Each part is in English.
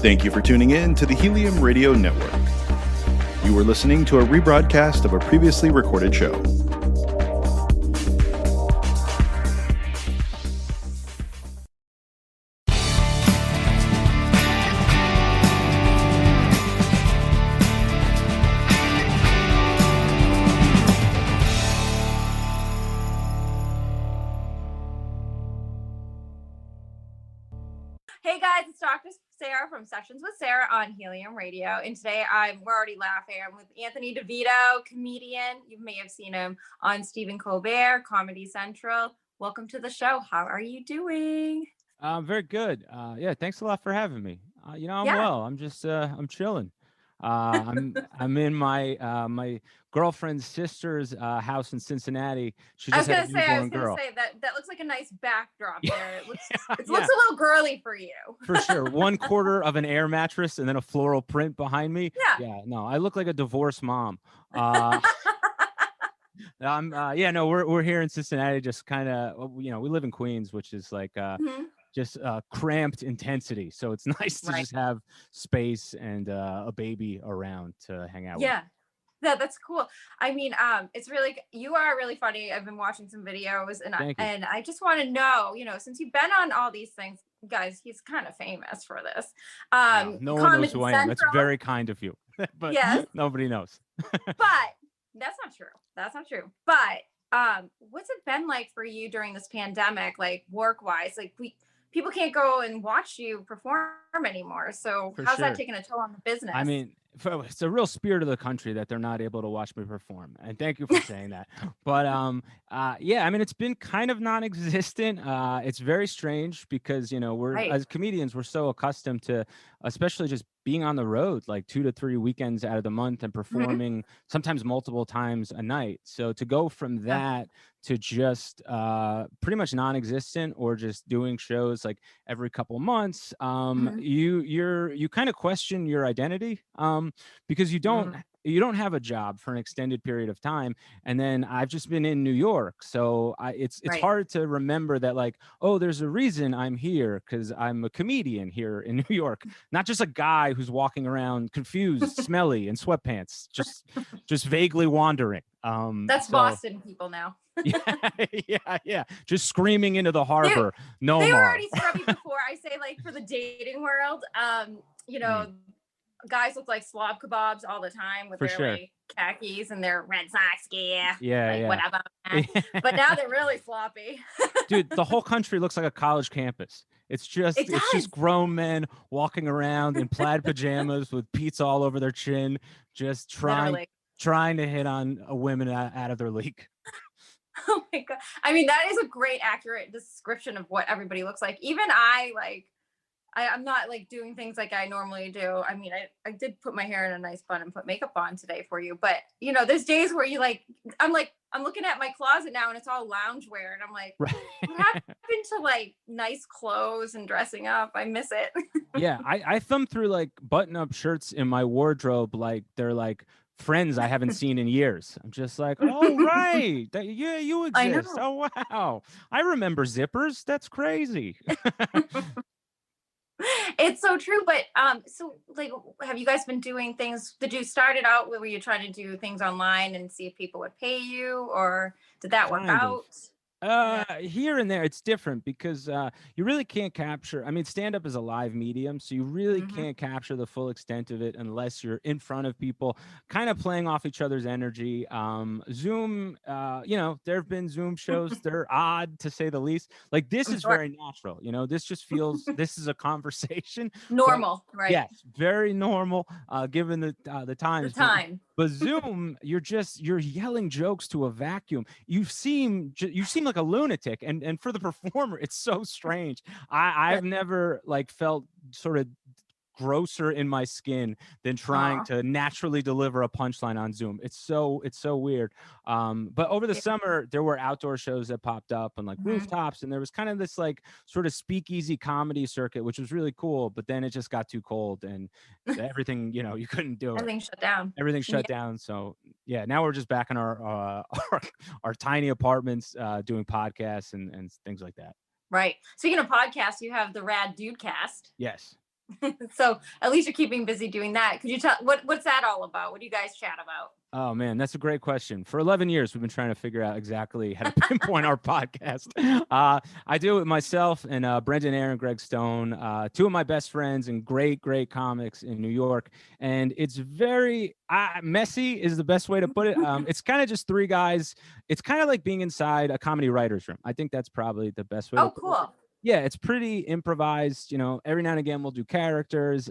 Thank you for tuning in to the Helium Radio Network. You are listening to a rebroadcast of a previously recorded show. Hey guys, it's Dr. Sarah from Sessions with Sarah on Helium Radio. And today we're already laughing. I'm with Anthony DeVito, comedian. You may have seen him on Stephen Colbert, Comedy Central. Welcome to the show. How are you doing? Very good. Yeah, thanks a lot for having me. I'm Yeah. well. I'm just I'm chilling. I'm in my my girlfriend's sister's house in Cincinnati. She I was just gonna had a say newborn girl. that looks like a nice backdrop there. It looks it Yeah. looks a little girly for you. For sure. 1/4 of an air mattress and then a floral print behind me. Yeah. Yeah, no, I look like a divorced mom. We're here in Cincinnati, just kind of, we live in Queens, which is like Mhm. just cramped intensity. So it's nice to Right. just have space and a baby around to hang out with. Yeah. Yeah, that's cool. I mean, it's really, you are really funny. I've been watching some videos and Thank you. I just want to know, since you've been on all these things, guys, he's kind of famous for this. Wow, no one knows who I am. That's Central. very kind of you. But Yes. nobody knows. But that's not true. That's not true. But what's it been like for you during this pandemic, like work-wise? Like people can't go and watch you perform anymore. So For how's that sure. taking a toll on the business? I mean, it's a real spirit of the country that they're not able to watch me perform, and thank you for saying that. But yeah, I mean, it's been kind of non-existent. It's very strange because we're Right. as comedians, we're so accustomed to, especially just being on the road like 2 to 3 weekends out of the month and performing sometimes multiple times a night. So to go from that to just pretty much non-existent or just doing shows like every couple months, you kind of question your identity because you don't have a job for an extended period of time. And then I've just been in New York, so it's Right. hard to remember that, like, oh, there's a reason I'm here, because I'm a comedian here in New York, not just a guy who's walking around confused, smelly, in sweatpants, just vaguely wandering. That's Boston people now. yeah, just screaming into the harbor. No They more. were already scrubby before. I say, like, for the dating world, guys look like slob kebabs all the time with For their sure. like khakis and their Red Sox gear. Yeah. Whatever. But now they're really sloppy. Dude, the whole country looks like a college campus. It's just grown men walking around in plaid pajamas with pizza all over their chin, just trying to hit on a women out of their league. Oh my God. I mean, that is a great, accurate description of what everybody looks like. Even I'm not like doing things like I normally do. I mean, I did put my hair in a nice bun and put makeup on today for you, but there's days where I'm looking at my closet now and it's all loungewear and I'm like, Right. what happened to like nice clothes and dressing up? I miss it. Yeah, I thumb through like button-up shirts in my wardrobe like they're like friends I haven't seen in years. I'm just like, oh right, yeah, you I know. exist. Oh wow, I remember zippers. That's crazy. It's so true. But so like, have you guys been doing things? Did you start it out were you trying to do things online and see if people would pay you, or did that work Kind of. out? Here and there, it's different because you really can't capture. I mean, stand-up is a live medium, so you really can't capture the full extent of it unless you're in front of people, kind of playing off each other's energy. Zoom, there have been Zoom shows. They're odd to say the least. Like this is very natural. This just feels this is a conversation. Normal, right? Yes, very normal, given the times. The time. But Zoom, you're yelling jokes to a vacuum. You seem like a lunatic, and for the performer, it's so strange. I've never like felt sort of grosser in my skin than trying to naturally deliver a punchline on Zoom. It's so weird. But over the summer, there were outdoor shows that popped up and like rooftops, and there was kind of this like sort of speakeasy comedy circuit, which was really cool. But then it just got too cold, and everything, you couldn't do it. Everything shut down. Everything shut down. So yeah, now we're just back in our tiny apartments doing podcasts and things like that. Right. Speaking of podcasts, you have the Rad Dude Cast. Yes. So at least you're keeping busy doing that. Could you tell what's that all about? What do you guys chat about? Oh man, that's a great question. For 11 years, we've been trying to figure out exactly how to pinpoint our podcast. I do it myself and Brendan Aaron, Greg Stone, two of my best friends and great comics in New York. And it's very messy is the best way to put it. It's kind of just three guys. It's kind of like being inside a comedy writer's room. I think that's probably the best way to put it. Cool. Yeah, it's pretty improvised. You know, every now and again we'll do characters.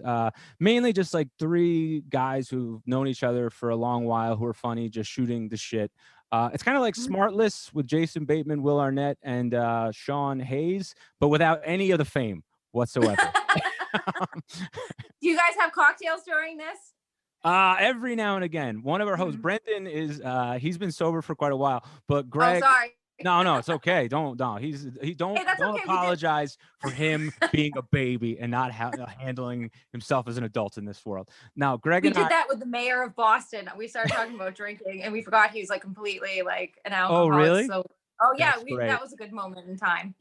Mainly just like three guys who've known each other for a long while who are funny, just shooting the shit. It's kind of like Smartless with Jason Bateman, Will Arnett, and Sean Hayes, but without any of the fame whatsoever. Do you guys have cocktails during this? Every now and again. One of our hosts, Brendan, is he's been sober for quite a while, but Greg. Oh, sorry. No, it's okay. Don't apologize for him being a baby and not handling himself as an adult in this world. Now, Greg and I did that with the mayor of Boston. We started talking about drinking, and we forgot he was like completely like an alcoholic. Oh, really? So, yeah, that was a good moment in time.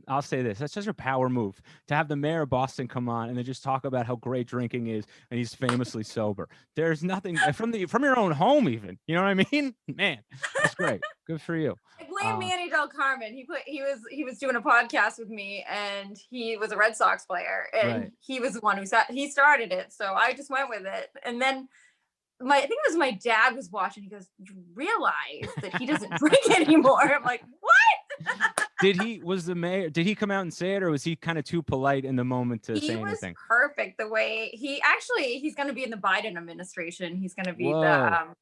I'll say this. That's such a power move to have the mayor of Boston come on and then just talk about how great drinking is, and he's famously sober. There's nothing from your own home, even. You know what I mean? Man, that's great. Good for you. I blame Manny Del Carmen. He was doing a podcast with me, and he was a Red Sox player, and he was the one he started it. So I just went with it, and then. I think it was my dad was watching. He goes, "You realize that he doesn't drink anymore?" I'm like, "What?" Did he come out and say it, or was he kind of too polite in the moment to say anything? He was perfect the way he's going to be in the Biden administration. He's going to be the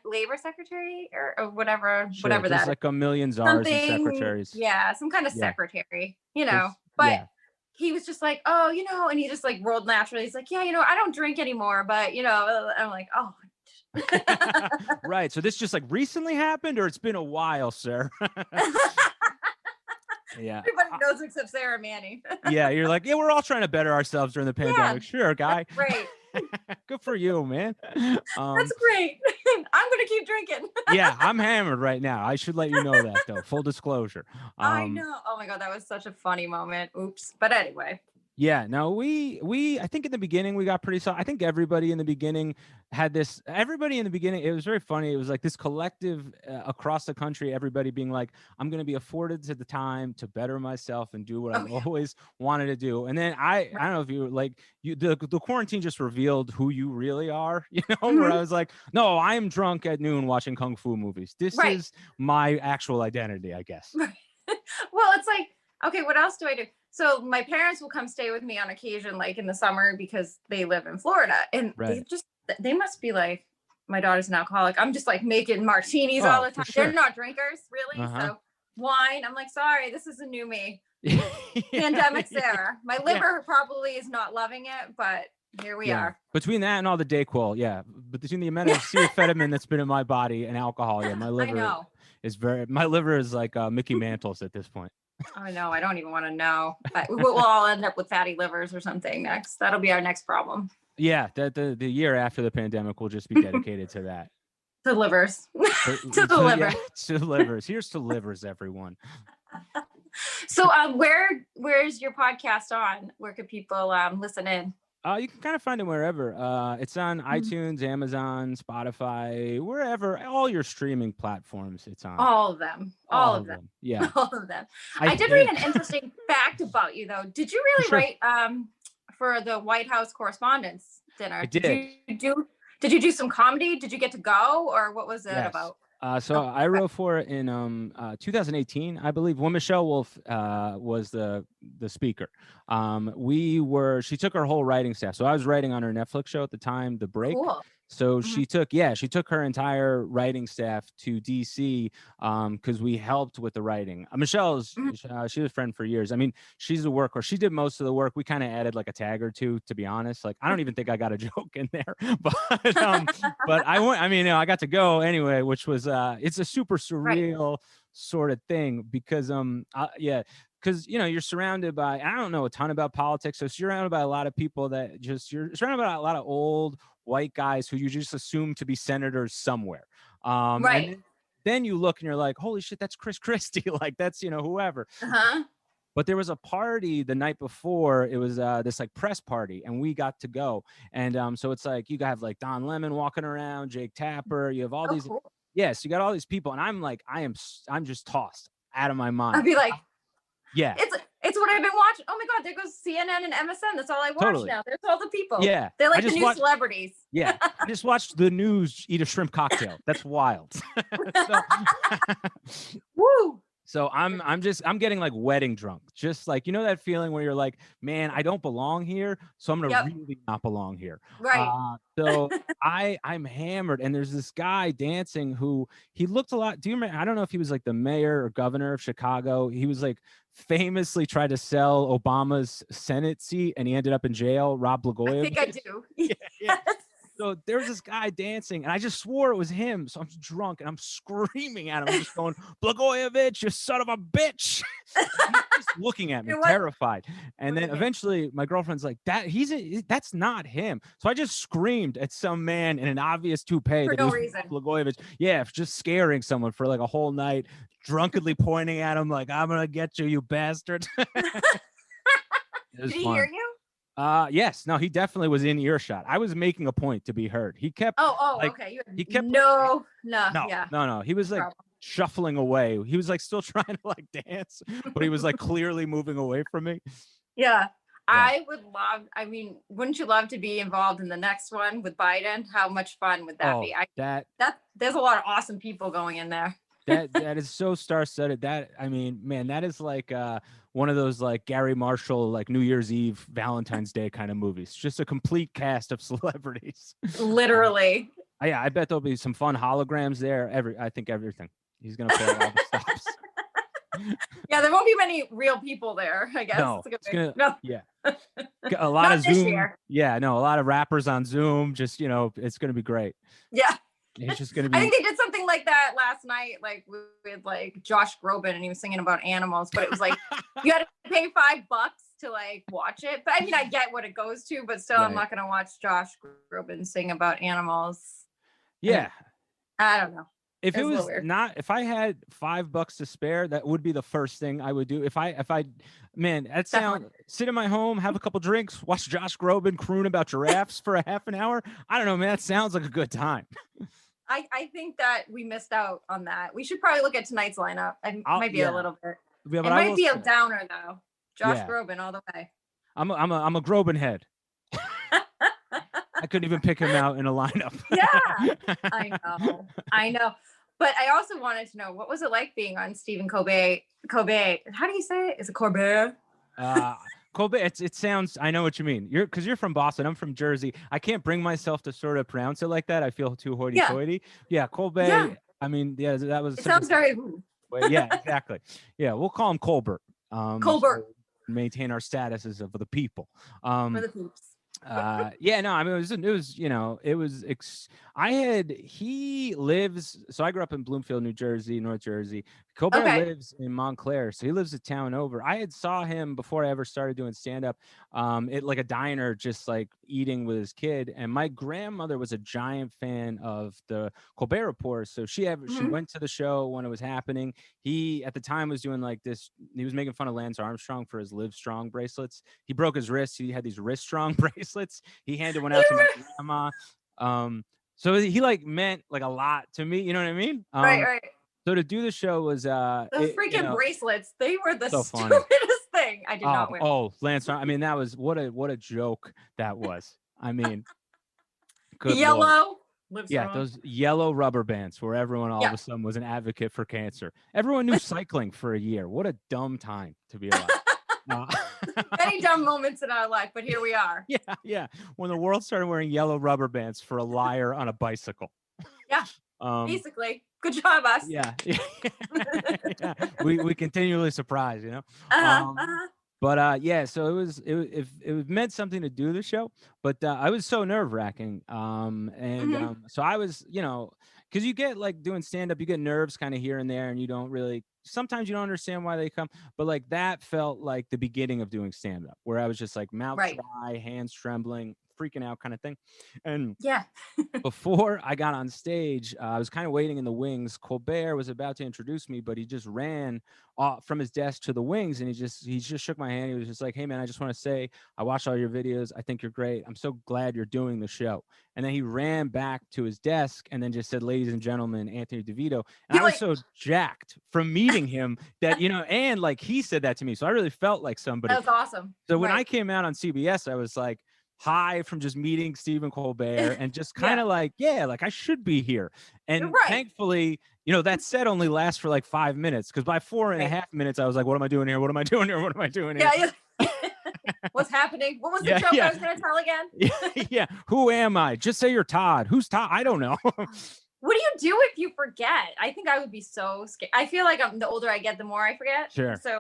labor secretary or whatever, sure, whatever that is. Like a million czars and secretaries. Yeah, some kind of secretary, but he was just like, oh, and he just like rolled naturally. He's like, yeah, I don't drink anymore, but I'm like, oh. Right. So this just like recently happened, or it's been a while, sir? Yeah. Everybody knows except Sarah and Manny. Yeah. You're like, yeah, we're all trying to better ourselves during the pandemic. Yeah, sure, guy. Right. Good for you, man. That's great. I'm going to keep drinking. Yeah, I'm hammered right now. I should let you know that, though. Full disclosure. I know. Oh my God, that was such a funny moment. Oops. But anyway. Yeah, no, we I think in the beginning we got pretty solid. I think everybody in the beginning had this. Everybody in the beginning, it was very funny. It was like this collective across the country. Everybody being like, "I'm going to be afforded to the time to better myself and do what I've always wanted to do." And then I don't know if you like the quarantine just revealed who you really are. Where I was like, "No, I am drunk at noon watching kung fu movies. This is my actual identity, I guess." Right. Well, it's like, okay, what else do I do? So my parents will come stay with me on occasion, like in the summer, because they live in Florida, and they must be like, my daughter's an alcoholic. I'm just like making martinis all the time. Sure. They're not drinkers, really. So wine. I'm like, sorry, this is a new me. Pandemic Sarah. My liver probably is not loving it, but here we are. Between that and all the Dayquil, but between the amount of acetaminophen that's been in my body and alcohol, my liver my liver is like Mickey Mantle's at this point. I know. I don't even want to know. We'll all end up with fatty livers or something next. That'll be our next problem. Yeah, the year after the pandemic will just be dedicated to that. To livers. To the liver. Yeah, to livers. Here's to livers, everyone. So where's your podcast on? Where could people listen in? You can kind of find it wherever. It's on iTunes, Amazon, Spotify, wherever, all your streaming platforms it's on. All of them. All of them. Yeah. All of them. I did read an interesting fact about you, though. Did you really write for the White House Correspondents' Dinner? I did. Did you do some comedy? Did you get to go, or what was it about? So I wrote for it in 2018, I believe, when Michelle Wolf was the speaker. She took her whole writing staff. So I was writing on her Netflix show at the time, The Break. Cool. So she took her entire writing staff to DC because we helped with the writing. Michelle's she was a friend for years. I mean, she's a workhorse. She did most of the work. We kind of added like a tag or two, to be honest. Like I don't even think I got a joke in there, but I went. I mean, I got to go anyway, which was it's a super surreal sort of thing because because you're surrounded by, I don't know a ton about politics, so you're surrounded by a lot of people that you're surrounded by a lot of old white guys who you just assume to be senators somewhere. And then you look and you're like, holy shit, that's Chris Christie. Like that's, whoever. But there was a party the night before. It was this like press party, and we got to go. And so it's like you have like Don Lemon walking around, Jake Tapper. You have all Oh, these. cool. Yes, you got all these people, and I'm like, I'm just tossed out of my mind. I'd be like, Yeah, it's what I've been watching. Oh my God, there goes CNN and MSN. That's all I watch Totally. now. There's all the people. Yeah, They're I like the just new watched- celebrities. yeah. I just watched the news eat a shrimp cocktail. That's wild. Woo! So I'm getting like wedding drunk. Just like, you know, that feeling where you're like, man, I don't belong here, so I'm gonna Yep. really not belong here. Right. So I'm hammered, and there's this guy dancing who he looked a lot. Do you remember? I don't know if he was like the mayor or governor of Chicago. He was like famously tried to sell Obama's Senate seat, and he ended up in jail. Rob Blagojevich. I think I do. Yeah. So there's this guy dancing, and I just swore it was him. So I'm drunk, and I'm screaming at him. I'm just going, Blagojevich, you son of a bitch. He's just looking at me, terrified. And then eventually my girlfriend's like, that's not him. So I just screamed at some man in an obvious toupee. For that no was reason. Blagojevich. Yeah, just scaring someone for like a whole night, drunkenly pointing at him like, I'm going to get you, you bastard. Did he hear you? Yes. No, he definitely was in earshot. I was making a point to be heard. He kept. Okay. He kept. No. He was like shuffling away. He was like still trying to like dance, but he was like clearly moving away from me. Yeah. I would love. I mean, wouldn't you love to be involved in the next one with Biden? How much fun would that be? There's a lot of awesome people going in there. that is so star-studded. That, I mean, man, that is like one of those like Gary Marshall like New Year's Eve, Valentine's Day kind of movies. Just a complete cast of celebrities. Literally. Yeah, I bet there'll be some fun holograms there. I think everything. He's gonna play all the stops. Yeah, there won't be many real people there, I guess. No, yeah. A lot Not of this Zoom. year. Yeah, no, a lot of rappers on Zoom. Just, you know, it's gonna be great. Yeah. It's just gonna be. I think they did something like that last night, like with like Josh Groban, and he was singing about animals, but it was like you had to pay $5 to like watch it. But I mean, I get what it goes to, but still, I'm not gonna watch Josh Groban sing about animals. Yeah. I don't know. If it was not, if I had $5 to spare, that would be the first thing I would do. Man, that sound, sit in my home, have a couple drinks, watch Josh Groban croon about giraffes for a half an hour. I don't know, man. That sounds like a good time. I think that we missed out on that. We should probably look at tonight's lineup. It might be a little bit. Yeah, it might be a downer though. Josh Groban all the way. I'm a Groban head. I couldn't even pick him out in a lineup. Yeah, I know. But I also wanted to know, what was it like being on Stephen Colbert? How do you say it? Is it Colbert? Colbert. It sounds. I know what you mean. Because you're from Boston. I'm from Jersey. I can't bring myself to sort of pronounce it like that. I feel too hoity-toity. Yeah, Colbert. Yeah. I mean, yeah, that was. It sounds very. Yeah, exactly. Yeah, we'll call him Colbert. Colbert. So maintain our status as of the people. For the peeps. Yeah, no, I mean, he lives, so I grew up in Bloomfield, New Jersey, North Jersey. Colbert lives in Montclair, so he lives a town over. I had saw him before I ever started doing stand-up at like a diner, just like eating with his kid. And my grandmother was a giant fan of the Colbert Report, so she went to the show when it was happening. He at the time was doing like this, he was making fun of Lance Armstrong for his Live Strong bracelets. He broke his wrist. He had these wrist strong bracelets. He handed one out to my grandma. So he like meant like a lot to me, you know what I mean? Right. So to do the show was those freaking bracelets. They were the so stupidest thing. I did not win. Oh, Lance! I mean, that was what a joke that was. I mean, yellow. Those yellow rubber bands where everyone all of a sudden was an advocate for cancer. Everyone knew cycling for a year. What a dumb time to be alive. Many dumb moments in our life, but here we are. Yeah. When the world started wearing yellow rubber bands for a liar on a bicycle. Yeah. Basically, good job, us. Yeah. We continually surprise, you know. But so it meant something to do the show, but I was so nerve-wracking. So I was, you know, because you get like doing stand-up, you get nerves kind of here and there, and you don't really. Sometimes you don't understand why they come, but like that felt like the beginning of doing stand-up, where I was just like mouth dry, hands trembling, freaking out kind of thing. And Yeah. before I got on stage, I was kind of waiting in the wings. Colbert was about to introduce me, but he just ran from his desk to the wings, and he just shook my hand. He was just like, "Hey man, I just want to say I watched all your videos. I think you're great. I'm so glad you're doing the show." And then he ran back to his desk and then just said, "Ladies and gentlemen, Anthony DeVito." And I was so jacked from meeting him that, and like he said that to me. So I really felt like somebody. That was awesome. So when I came out on CBS, I was like high from just meeting Stephen Colbert and just kind of like I should be here. And thankfully, that set only lasts for like 5 minutes, because by 4.5 minutes, I was like, what am I doing here? What am I doing here? What am I doing here? Yeah. What's happening? What was the joke I was going to tell again? Yeah. Who am I? Just say you're Todd. Who's Todd? I don't know. What do you do if you forget? I think I would be so scared. I feel like the older I get, the more I forget. Sure. So,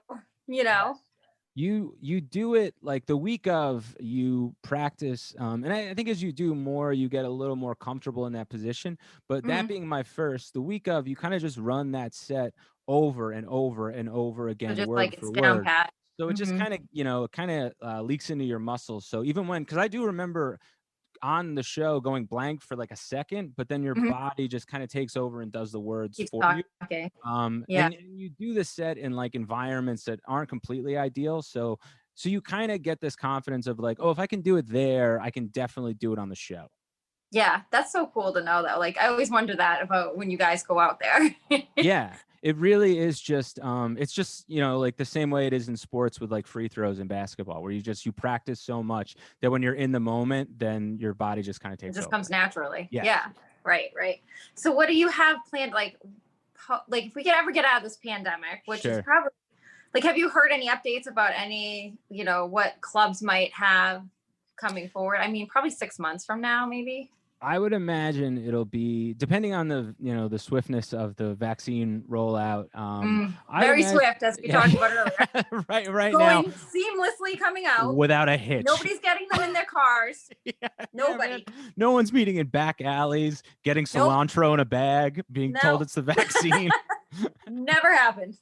you do it like the week of, you practice, and I think as you do more, you get a little more comfortable in that position. But that being my first, the week of, you kind of just run that set over and over and over again, so just word like for it's down word. pat. So it just kind of leaks into your muscles. So even because I do remember on the show going blank for like a second, but then your body just kind of takes over and does the words for you. And you do the set in like environments that aren't completely ideal. So you kind of get this confidence of like, oh, if I can do it there, I can definitely do it on the show. Yeah, that's so cool to know, though. Like, I always wonder that about when you guys go out there. Yeah, it really is just, it's just, like the same way it is in sports with like free throws in basketball, where you practice so much that when you're in the moment, then your body just kind of takes over. It just comes naturally. Yeah. Right. So what do you have planned? Like if we could ever get out of this pandemic, which is probably, like, have you heard any updates about any, what clubs might have coming forward? I mean, probably 6 months from now, maybe. I would imagine it'll be, depending on the, the swiftness of the vaccine rollout. Very swift, as we talked about earlier. right Going now. Seamlessly coming out. Without a hitch. Nobody's getting them in their cars. Nobody. No one's meeting in back alleys, getting cilantro in a bag, being told it's the vaccine. Never happened.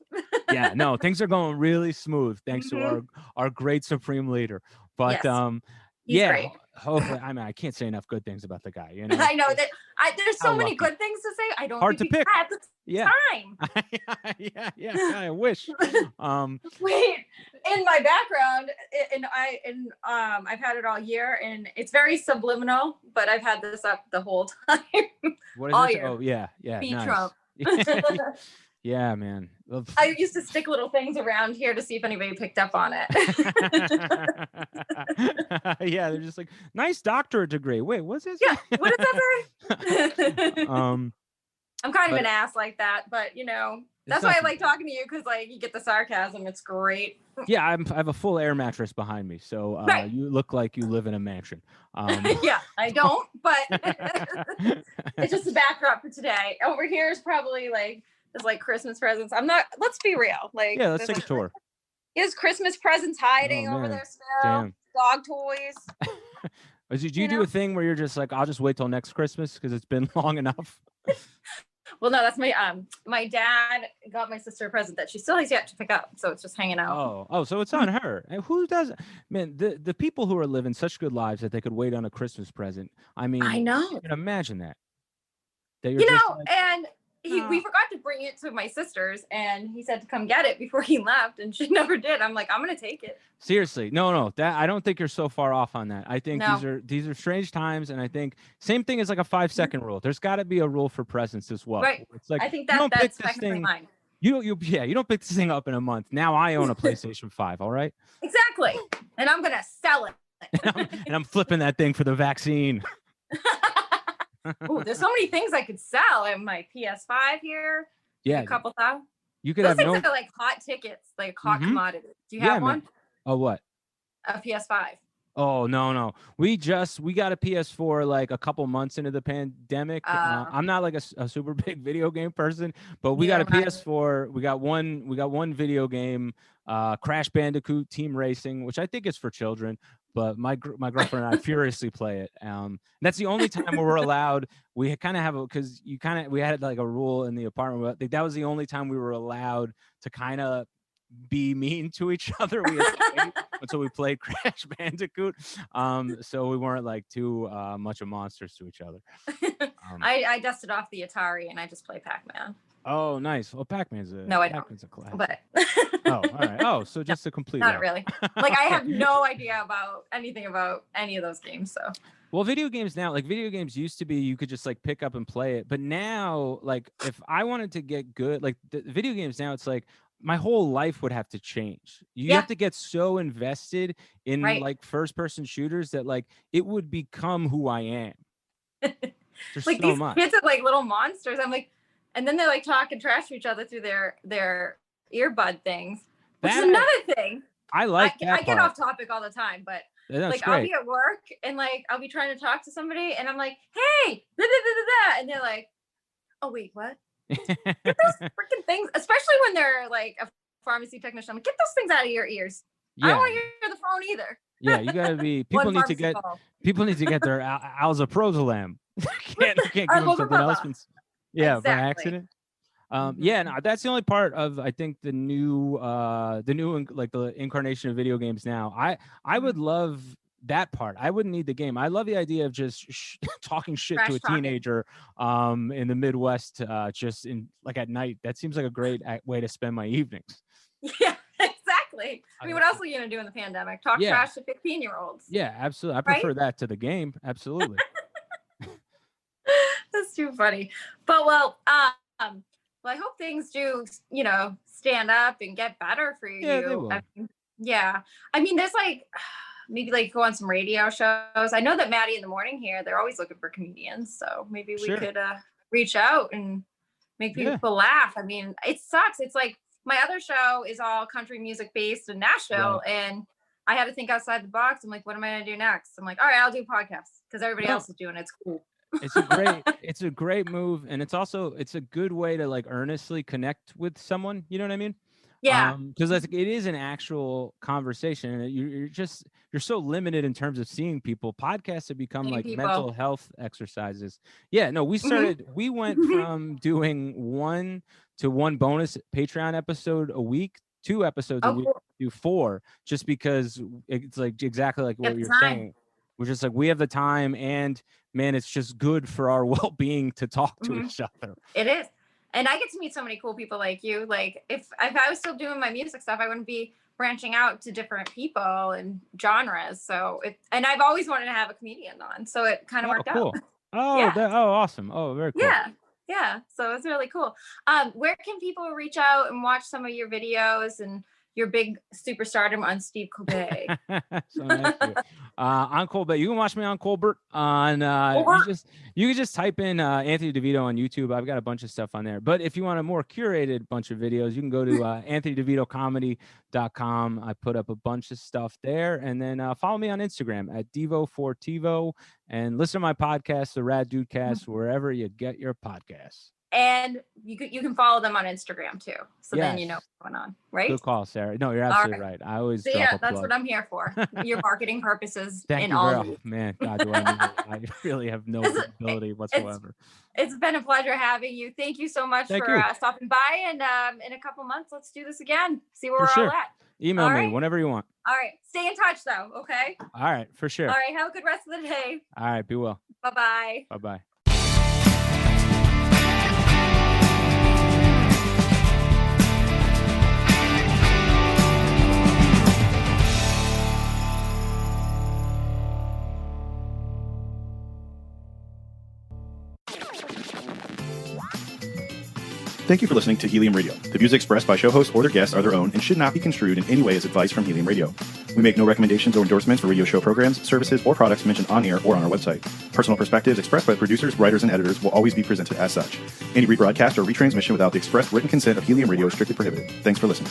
Yeah, no, things are going really smooth thanks to our great supreme leader. But He's great. Hopefully, I can't say enough good things about the guy. I know that there's so many good things to say. I don't hard to pick. Had the time. yeah. I wish. Wait, in my background, I've had it all year, and it's very subliminal. But I've had this up the whole time. What is all it? year. Oh yeah, Beat nice. Trump. Yeah, man. I used to stick little things around here to see if anybody picked up on it. Yeah, they're just like, nice doctorate degree. Wait, what's this? Yeah, what does that say? I'm kind of an ass like that, but that's why I like talking to you, because like you get the sarcasm. It's great. Yeah, I have a full air mattress behind me, so you look like you live in a mansion. Yeah, I don't, but it's just a backdrop for today. Over here is probably like Christmas presents. Let's be real. Like, yeah, let's take a tour. Is Christmas presents hiding over there still? Damn. Dog toys. Do you do a thing where you're just like, I'll just wait till next Christmas because it's been long enough? Well, no, that's my dad got my sister a present that she still has yet to pick up, so it's just hanging out. Oh, so it's on her. And who does? Man, the people who are living such good lives that they could wait on a Christmas present. I mean, I know. You can imagine that. And we forgot to bring it to my sister's, and he said to come get it before he left, and she never did. I'm like, I'm gonna take it. Seriously, no, that I don't think you're so far off on that. I think these are strange times, and I think same thing as like a 5-second rule. There's got to be a rule for presents as well. Right. It's like, I think that's technically mine. You don't pick this thing up in a month. Now I own a PlayStation 5. All right. Exactly, and I'm gonna sell it. and I'm flipping that thing for the vaccine. Oh, there's so many things I could sell. I have my PS5 here. Yeah, a couple thousand. You could Those have things are like hot tickets, like hot commodities. Do you have one? Man. Oh, what? A PS5. Oh no. We got a PS4 like a couple months into the pandemic. I'm not like a super big video game person, but we got a PS4. We got one video game, Crash Bandicoot Team Racing, which I think is for children. But my girlfriend and I furiously play it. That's the only time where we're allowed. We kind of have because we had like a rule in the apartment. But that was the only time we were allowed to kind of be mean to each other. until we played Crash Bandicoot. So we weren't like too much of monsters to each other. I dusted off the Atari and I just play Pac-Man. Oh, nice. Well, Pac-Man's a Pac-Man's a classic. But oh, all right. Oh, so just a complete. Not really. Like I have no idea about anything about any of those games. So. Well, video games now, like video games used to be, you could just like pick up and play it. But now, like if I wanted to get good, like the video games now, it's like my whole life would have to change. You have to get so invested in like first person shooters that like it would become who I am. There's like so these much. kids are like little monsters. I'm like, and then they're like talking trash to each other through their earbud things, which is another thing. I like that I get off topic all the time, but like great. I'll be at work and like I'll be trying to talk to somebody and I'm like, hey, da, da, da, da, da, and they're like, oh wait, what? Get those freaking things, especially when they're like a pharmacy technician. I'm like, get those things out of your ears. I don't want to hear the phone either. Yeah, you gotta be. People need to get their alzaprozolam. can't give them something else. Yeah, by accident. Yeah, no, that's the only part of I think the new like the incarnation of video games now. I would love that part. I wouldn't need the game. I love the idea of just talking shit to a teenager in the Midwest just in like at night. That seems like a great way to spend my evenings. Yeah, exactly. I mean, what else are you gonna do in the pandemic? Talk trash to 15-year-olds. Yeah, absolutely. I prefer that to the game. Absolutely. That's too funny. But well, I hope things do, stand up and get better for you. Yeah, they will. I mean, there's like maybe like go on some radio shows. I know that Maddie in the Morning here, they're always looking for comedians. So maybe we could reach out and make people laugh. I mean, it sucks. It's like my other show is all country music based in Nashville and I had to think outside the box. I'm like, what am I going to do next? I'm like, all right, I'll do podcasts because everybody else is doing it. It's cool. It's a great move. And it's a good way to like earnestly connect with someone. You know what I mean? Yeah. Because it is an actual conversation. And you're so limited in terms of seeing people. Podcasts have become like mental health exercises. Yeah, no, we went from doing one bonus Patreon episode a week, 2 episodes a week, to 4, just because it's like exactly like what you're saying. We're just like, we have the time and man, it's just good for our well-being to talk to each other. It is. And I get to meet so many cool people like you. Like if I was still doing my music stuff, I wouldn't be branching out to different people and genres. So and I've always wanted to have a comedian on. So it kind of worked out. Awesome. Oh, very cool. Yeah. So it's really cool. Where can people reach out and watch some of your videos and your big superstardom on Steve Colbert? So nice on Colbert. You can watch me on Colbert on you can just type in Anthony DeVito on YouTube. I've got a bunch of stuff on there. But if you want a more curated bunch of videos, you can go to AnthonyDeVitoComedy.com. I put up a bunch of stuff there. And then follow me on Instagram at Devo4Tivo and listen to my podcast, The Rad Dudecast, wherever you get your podcasts. And you can follow them on Instagram too. So then you know what's going on, right? Good call, Sarah. No, you're absolutely right. I always that's what I'm here for. Your marketing purposes. Thank you, man. God, do I really have no ability whatsoever. It's been a pleasure having you. Thank you so much for stopping by. And in a couple months, let's do this again. See where we're all at. Email me whenever you want. All right. Stay in touch though. Okay. All right. For sure. All right. Have a good rest of the day. All right. Be well. Bye-bye. Bye-bye. Thank you for listening to Helium Radio. The views expressed by show hosts or their guests are their own and should not be construed in any way as advice from Helium Radio. We make no recommendations or endorsements for radio show programs, services, or products mentioned on air or on our website. Personal perspectives expressed by producers, writers, and editors will always be presented as such. Any rebroadcast or retransmission without the express written consent of Helium Radio is strictly prohibited. Thanks for listening.